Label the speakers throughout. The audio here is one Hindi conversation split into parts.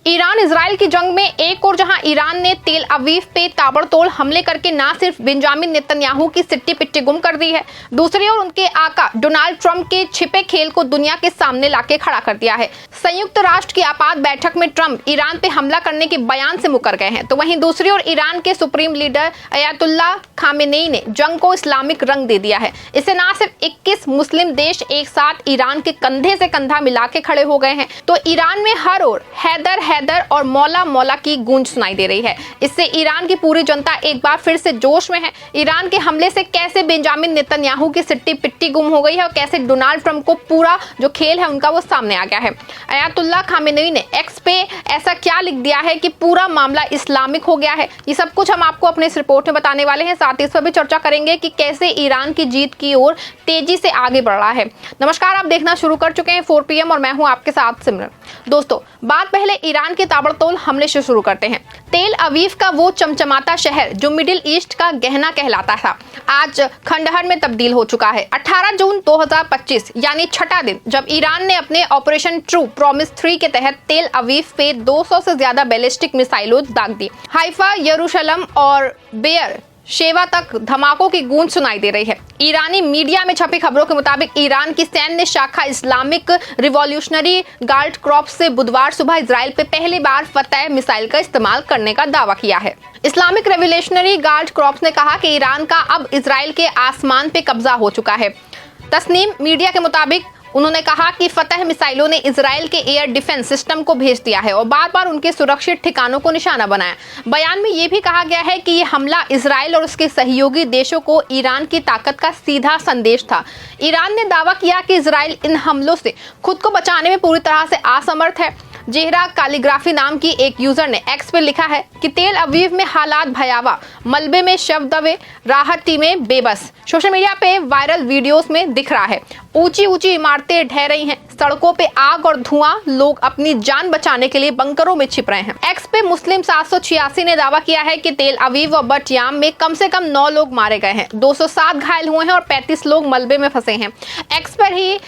Speaker 1: ईरान इजराइल की जंग में एक और जहां ईरान ने तेल अवीव पे ताबड़तोड़ हमले करके ना सिर्फ बेंजामिन नेतन्याहू की सिट्टी पिट्टी गुम कर दी है, दूसरी ओर उनके आका डोनाल्ड ट्रंप के छिपे खेल को दुनिया के सामने लाके खड़ा कर दिया है। संयुक्त राष्ट्र की आपात बैठक में ट्रंप ईरान पे हमला करने के बयान से मुकर गए हैं, तो वहीं दूसरी ओर ईरान के सुप्रीम लीडर अयातुल्लाह खामेनेई ने जंग को इस्लामिक रंग दे दिया है। इससे ना सिर्फ 21 मुस्लिम देश एक साथ ईरान के कंधे से कंधा मिला के खड़े हो गए हैं, तो ईरान में हर ओर हैदर हैदर और मौला मौला की गूंज सुनाई दे रही है। इससे ईरान की पूरी जनता एक बार फिर से जोश में है। ईरान के हमले से कैसे बेंजामिन नेतन्याहू की सिट्टी पिट्टी गुम हो गई है और कैसे डोनाल्ड ट्रंप को पूरा जो खेल है उनका वो सामने आ गया है। अयातुल्लाह खामेनेई ने एक्स पे ऐसा क्या लिख दिया है कि पूरा मामला इस्लामिक हो गया है, ये सब कुछ हम आपको अपने इस रिपोर्ट में बताने वाले हैं। साथ ही इस पर भी चर्चा करेंगे कि कैसे ईरान की जीत की ओर तेजी से आगे बढ़ रहा है। नमस्कार, आप देखना शुरू कर चुके हैं 4 PM और मैं हूं आपके साथ सिमरन। दोस्तों, बात पहले ईरान के ताबड़तोड़ हमले से शुरू करते हैं। तेल अवीव का वो चमचमाता शहर जो मिडिल ईस्ट का गहना कहलाता था, आज खंडहर में तब्दील हो चुका है। 18 जून 2025 यानी छठा दिन, जब ईरान ने अपने ऑपरेशन ट्रू प्रॉमिस 3 के तहत तेल अवीव पे 200 से ज्यादा बैलिस्टिक मिसाइलों दाग दी। हाइफा, यरूशलेम और बेयर शेवा तक धमाकों की गूंज सुनाई दे रही है। ईरानी मीडिया में छपी खबरों के मुताबिक ईरान की सैन्य शाखा इस्लामिक रिवॉल्यूशनरी गार्ड क्रॉप्स से बुधवार सुबह इजराइल पे पहली बार फतह मिसाइल का इस्तेमाल करने का दावा किया है। इस्लामिक रेवोल्यूशनरी गार्ड क्रॉप्स ने कहा कि ईरान का अब इजराइल के आसमान पे कब्जा हो चुका है। तस्नीम मीडिया के मुताबिक उन्होंने कहा कि फतह मिसाइलों ने इजराइल के एयर डिफेंस सिस्टम को भेज दिया है और बार बार उनके सुरक्षित ठिकानों को निशाना बनाया। बयान में यह भी कहा गया है कि यह हमला इजराइल और उसके सहयोगी देशों को ईरान की ताकत का सीधा संदेश था। ईरान ने दावा किया कि इजराइल इन हमलों से खुद को बचाने में पूरी तरह से असमर्थ है। जेहरा कैलीग्राफी नाम की एक यूजर ने एक्स पे लिखा है कि तेल अवीव में हालात भयावह, मलबे में शव दबे, राहत टीमें बेबस। सोशल मीडिया पे वायरल वीडियोस में दिख रहा है ऊंची ऊंची इमारतें ढह रही हैं, सड़कों पे आग और धुआं, लोग अपनी जान बचाने के लिए बंकरों में छिप रहे हैं। एक्स पे मुस्लिम 786 ने दावा किया है कि तेल अवीव और बट याम में कम से कम 9 लोग मारे गए हैं, 207 घायल हुए हैं और 35 लोग मलबे में फंसे हैं। एक्स पर ही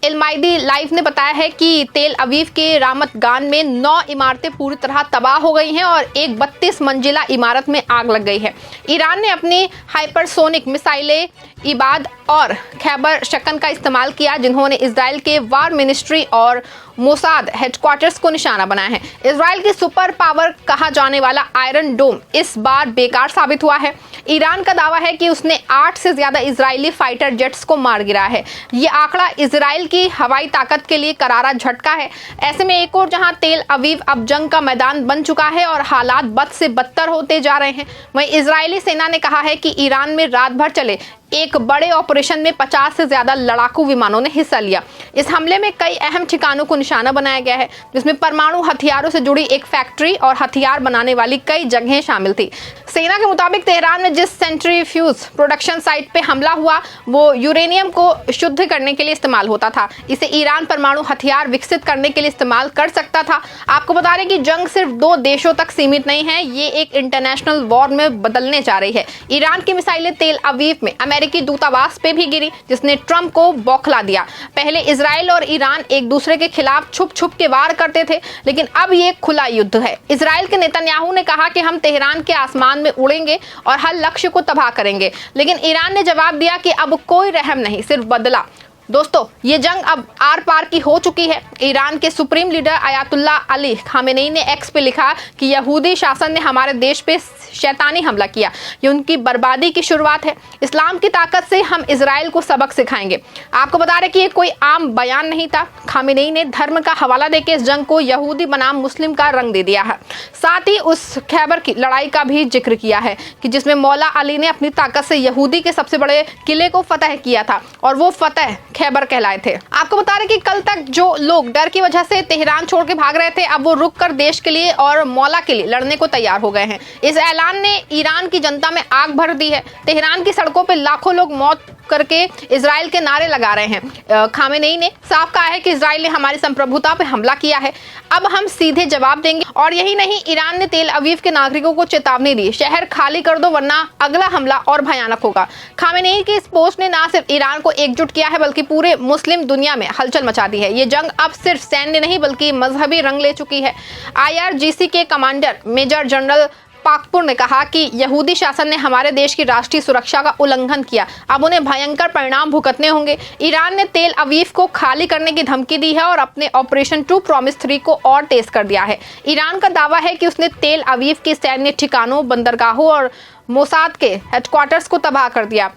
Speaker 1: इल्माइदी लाइव ने बताया है कि तेल अवीव के रामत गान में 9 इमारतें पूरी तरह तबाह हो गई हैं और एक 32 मंजिला इमारत में आग लग गई है। ईरान ने अपनी हाइपरसोनिक मिसाइलें इबाद और खैबर शकन का इस्तेमाल किया, जिन्होंने इजराइल के वार मिनिस्ट्री और मोसाद हेडक्वार्टर्स को निशाना बनाया है। इजराइल की सुपर पावर कहा जाने वाला आयरन डोम इस बार बेकार साबित हुआ है। ईरान का दावा है कि उसने 8 से ज्यादा इजरायली फाइटर जेट्स को मार गिरा है। ये आंकड़ा इजराइल की हवाई ताकत के लिए करारा झटका है। ऐसे में एक और जहां तेल अवीव अब जंग का मैदान बन चुका है और हालात बद से बदतर होते जा रहे हैं, वहीं इजरायली सेना ने कहा है कि ईरान में रात भर चले एक बड़े ऑपरेशन में 50 से ज्यादा लड़ाकू विमानों ने हिस्सा लिया। इस हमले में कई अहम ठिकानों को निशाना बनाया गया है, जिसमें परमाणु हथियारों से जुड़ी एक फैक्ट्री और हथियार बनाने वाली कई जगहें शामिल थी। सेना के मुताबिक तेहरान में जिस सेंट्रीफ्यूज प्रोडक्शन साइट पे हमला हुआ वो यूरेनियम को शुद्ध करने के लिए इस्तेमाल होता था। इसे ईरान परमाणु हथियार विकसित करने के लिए इस्तेमाल कर सकता था। आपको बता दें कि जंग सिर्फ 2 देशों तक सीमित नहीं है, ये एक इंटरनेशनल वॉर में बदलने जा रही है। ईरान की मिसाइलें तेल अवीव में अमेरिकी दूतावास पे भी गिरी, जिसने ट्रंप को बौखला दिया। पहले इजराइल और ईरान एक दूसरे के खिलाफ छुप छुप के वार करते थे, लेकिन अब ये खुला युद्ध है। इजराइल के नेतन्याहू ने कहा कि हम तेहरान के आसमान में उड़ेंगे और हर लक्ष्य को तबाह करेंगे, लेकिन ईरान ने जवाब दिया कि अब कोई रहम नहीं, सिर्फ बदला। दोस्तों, ये जंग अब आर पार की हो चुकी है। ईरान के supreme leader Ayatollah Ali Khamenei ने एक्स पे लिखा कि यहूदी शासन ने हमारे देश पे शैतानी हमला किया, ये उनकी बर्बादी की शुरुआत है। इस्लाम की ताकत से हम इजराइल को सबक सिखाएंगे। आपको बता रहे कि ये कोई आम बयान नहीं था। खामेनेई ने धर्म का हवाला देकर इस जंग को यहूदी बनाम मुस्लिम का रंग दे दिया है। साथ ही उस खैबर की लड़ाई का भी जिक्र किया है कि जिसमें मौला अली ने अपनी ताकत से यहूदी के सबसे बड़े किले को फतह किया था और वो फतह खैबर कहलाए थे। आपको बता रहे कि कल तक जो लोग डर की वजह से तेहरान छोड़ के भाग रहे थे, अब वो रुक कर देश के लिए और मौला के लिए लड़ने को तैयार हो गए हैं। इस ऐलान ने ईरान की जनता में आग भर दी है। तेहरान की सड़कों पे लाखों लोग मौत करके इजराइल के नारे लगा रहे हैं। खामेनेई ने साफ कहा है कि इजराइल ने हमारी संप्रभुता पे हमला किया है, अब हम सीधे जवाब देंगे। और यही नहीं, ईरान ने तेल अवीव के नागरिकों को चेतावनी दी, शहर खाली कर दो वरना अगला हमला और भयानक होगा। खामेनेई की इस पोस्ट ने न सिर्फ ईरान को एकजुट किया है, बल्कि पूरे मुस्लिम दुनिया में हलचल मचा दी है। ये जंग अब सिर्फ सैन्य नहीं बल्कि मजहबी रंग ले चुकी है। IRGC के कमांडर मेजर जनरल पाकपुर ने कहा कि यहूदी शासन ने हमारे देश की राष्ट्रीय सुरक्षा का उल्लंघन किया, अब उन्हें भयंकर परिणाम भुगतने होंगे। ईरान ने तेल अवीव को खाली करने की धमकी दी है और अपने ऑपरेशन 2 प्रॉमिस 3 को और तेज कर दिया है। ईरान का दावा है कि उसने तेल अवीव के सैन्य ठिकानों, बंदरगाहों और मोसाद के हेडक्वार्टर्स को तबाह कर दिया।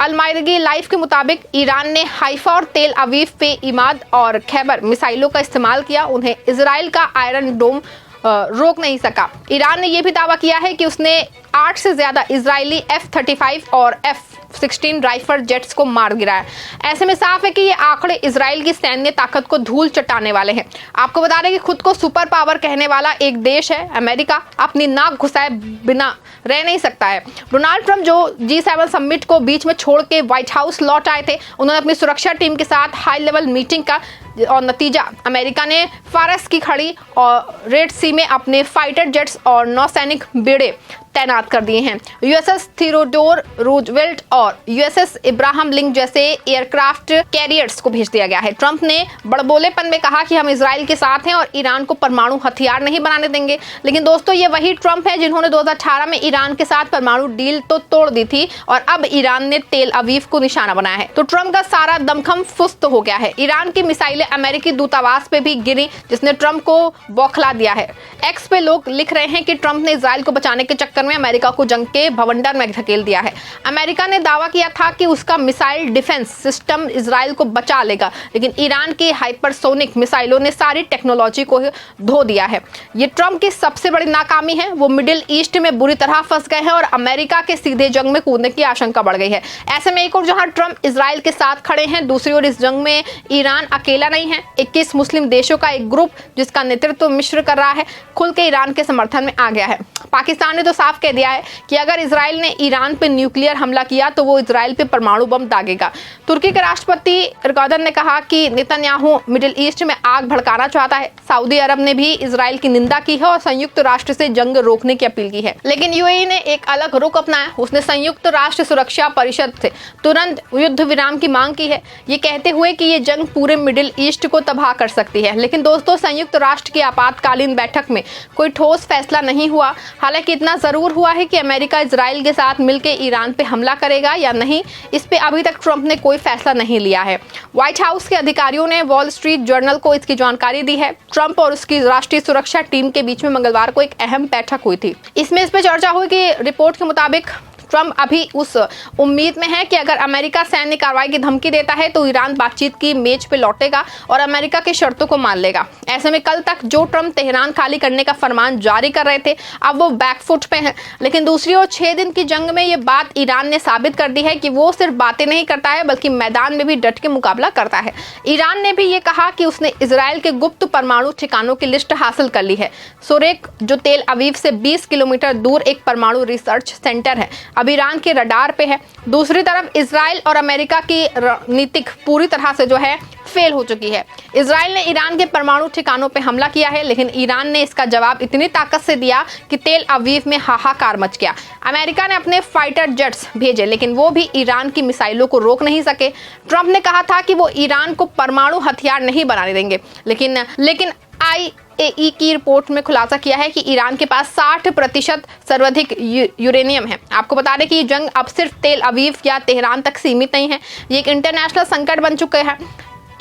Speaker 1: अलमायरगी लाइफ के मुताबिक ईरान ने हाइफा और तेल अवीव पे इमाद और खैबर मिसाइलों का इस्तेमाल किया। उन्हें इजराइल का आयरन डोम रोक नहीं सका। ईरान ने यह भी दावा किया है कि उसने 8 से ज्यादा इजरायली F-35 और F-16 राइफल जेट्स को मार गिराया। ऐसे में साफ है कि ये आंकड़े इजराइल की सैन्य ताकत को धूल चटाने वाले हैं। आपको बता दें कि खुद को सुपर पावर कहने वाला एक देश है अमेरिका, अपनी नाक घुसाए बिना रह नहीं सकता है। डोनाल्ड ट्रंप जो G7 समिट को बीच में छोड़ के व्हाइट हाउस लौट आए थे, उन्होंने अपनी सुरक्षा टीम के साथ हाई लेवल मीटिंग का और नतीजा अमेरिका ने फारस की खाड़ी और रेड सी में अपने फाइटर जेट्स और नौसैनिक बेड़े तैनात कर दिए हैं। USS थियोडोर रूजवेल्ट और USS इब्राहिम लिंकन जैसे एयरक्राफ्ट कैरियर्स को भेज दिया गया है। ट्रंप ने बड़बोलेपन में कहा कि हम इजराइल के साथ हैं और ईरान को परमाणु हथियार नहीं बनाने देंगे। लेकिन दोस्तों, ये वही ट्रंप है जिन्होंने 2018 में ईरान के साथ परमाणु डील तो तोड़ दी थी और अब ईरान ने तेल अवीव को निशाना बनाया है। तो ट्रंप का सारा दमखम फुस्त हो गया है। ईरान की मिसाइलें अमेरिकी दूतावास पे भी गिरी, जिसने ट्रंप को बौखला दिया है। एक्स पे लोग लिख रहे हैं कि ट्रंप ने इजराइल को बचाने के चक्कर में अमेरिका को जंग के भवंडर में धकेल दिया है। अमेरिका ने दावा किया था कि उसका मिसाइल डिफेंस सिस्टम इजराइल को बचा लेगा, लेकिन ईरान की हाइपरसोनिक मिसाइलों ने सारी टेक्नोलॉजी को धो दिया है। ये ट्रंप की सबसे बड़ी नाकामी है। वो मिडिल ईस्ट में बुरी तरह फंस गए हैं और अमेरिका के सीधे जंग में कूदने की आशंका बढ़ गई है। ऐसे में एक और जहां ट्रंप इजराइल के साथ खड़े हैं, दूसरी ओर इस जंग में ईरान अकेला नहीं है। 21 मुस्लिम देशों का एक ग्रुप जिसका नेतृत्व मिस्र कर रहा है, खुल के ईरान के समर्थन में आ गया है। पाकिस्तान ने तो साफ कह दिया है कि अगर इजराइल ने ईरान पे न्यूक्लियर हमला किया तो वो इजराइल पे परमाणु बम दागेगा। तुर्की के राष्ट्रपति एर्दोगन ने कहा कि नेतन्याहू मिडिल ईस्ट में आग भड़काना चाहता है। सऊदी अरब ने भी इजराइल की निंदा की है और संयुक्त राष्ट्र से जंग रोकने की अपील की है। लेकिन यूएई ने एक अलग रुख अपनाया। उसने संयुक्त राष्ट्र सुरक्षा परिषद से तुरंत युद्ध विराम की मांग की है, ये कहते हुए कि ये जंग पूरे मिडिल ईस्ट को तबाह कर सकती है। लेकिन दोस्तों, संयुक्त राष्ट्र की आपातकालीन बैठक में कोई ठोस फैसला नहीं हुआ। हालांकि इतना जरूर हुआ है कि अमेरिका इजराइल के साथ मिलकर ईरान पे हमला करेगा या नहीं, इस पे अभी तक ट्रंप ने कोई फैसला नहीं लिया है। व्हाइट हाउस के अधिकारियों ने वॉल स्ट्रीट जर्नल को इसकी जानकारी दी है। ट्रंप और उसकी राष्ट्रीय सुरक्षा टीम के बीच में मंगलवार को एक अहम बैठक हुई थी। इसमें इस पे चर्चा हुई कि रिपोर्ट के मुताबिक ट्रंप अभी उस उम्मीद में है कि अगर अमेरिका सैन्य कार्रवाई की धमकी देता है तो ईरान बातचीत की मेज पे लौटेगा और अमेरिका की शर्तों को मान लेगा। ऐसे में कल तक जो ट्रंप तेहरान खाली करने का फरमान जारी कर रहे थे, अब वो बैकफुट पे हैं। लेकिन दूसरी ओर 6 दिन की जंग में ये बात ईरान ने साबित कर दी है कि वो सिर्फ बातें नहीं करता है बल्कि मैदान में भी डट के मुकाबला करता है। ईरान ने भी ये कहा कि उसने इजराइल के गुप्त परमाणु ठिकानों की लिस्ट हासिल कर ली है। सोरेक, जो तेल अवीव से 20 किलोमीटर दूर एक परमाणु रिसर्च सेंटर है, अब ईरान के रडार पे है। दूसरी तरफ इजराइल और अमेरिका की रणनीतिक पूरी तरह से जो है फेल हो चुकी है। इजराइल ने ईरान के परमाणु ठिकानों पे हमला किया है, लेकिन ईरान ने इसका जवाब इतनी ताकत से दिया कि तेल अवीव में हाहाकार मच गया। अमेरिका ने अपने फाइटर जेट्स भेजे, लेकिन वो भी ईरान की मिसाइलों को रोक नहीं सके। ट्रंप ने कहा था कि वो ईरान को परमाणु हथियार नहीं बनाने देंगे, लेकिन IAEA की रिपोर्ट में खुलासा किया है कि ईरान के पास 60% सर्वाधिक यूरेनियम है। आपको बता दें कि ये जंग अब सिर्फ तेल अवीव या तेहरान तक सीमित नहीं है, ये एक इंटरनेशनल संकट बन चुका है।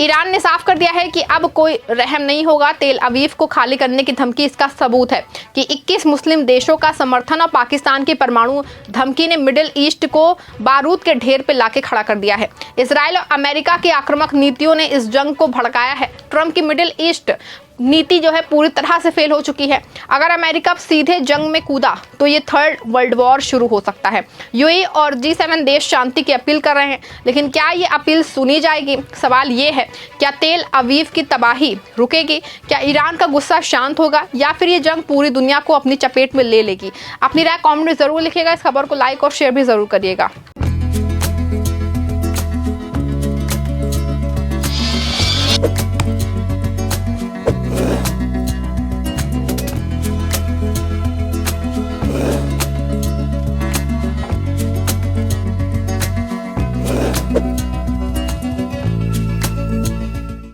Speaker 1: ईरान ने साफ कर दिया है कि अब कोई रहम नहीं होगा। तेल अवीव को खाली करने की धमकी इसका सबूत है कि 21 मुस्लिम देशों का समर्थन और पाकिस्तान की परमाणु धमकी ने मिडिल ईस्ट को बारूद के ढेर पे लाके खड़ा कर दिया है। इजराइल और अमेरिका की आक्रामक नीतियों ने इस जंग को भड़काया है। ट्रंप की मिडिल ईस्ट नीति जो है पूरी तरह से फेल हो चुकी है। अगर अमेरिका सीधे जंग में कूदा तो ये 3rd वर्ल्ड वॉर शुरू हो सकता है। यूएई और G7 देश शांति की अपील कर रहे हैं, लेकिन क्या ये अपील सुनी जाएगी? सवाल ये है, क्या तेल अवीव की तबाही रुकेगी? क्या ईरान का गुस्सा शांत होगा या फिर ये जंग पूरी दुनिया को अपनी चपेट में ले लेगी? अपनी राय कमेंट में जरूर लिखिएगा। इस खबर को लाइक और शेयर भी जरूर करिएगा।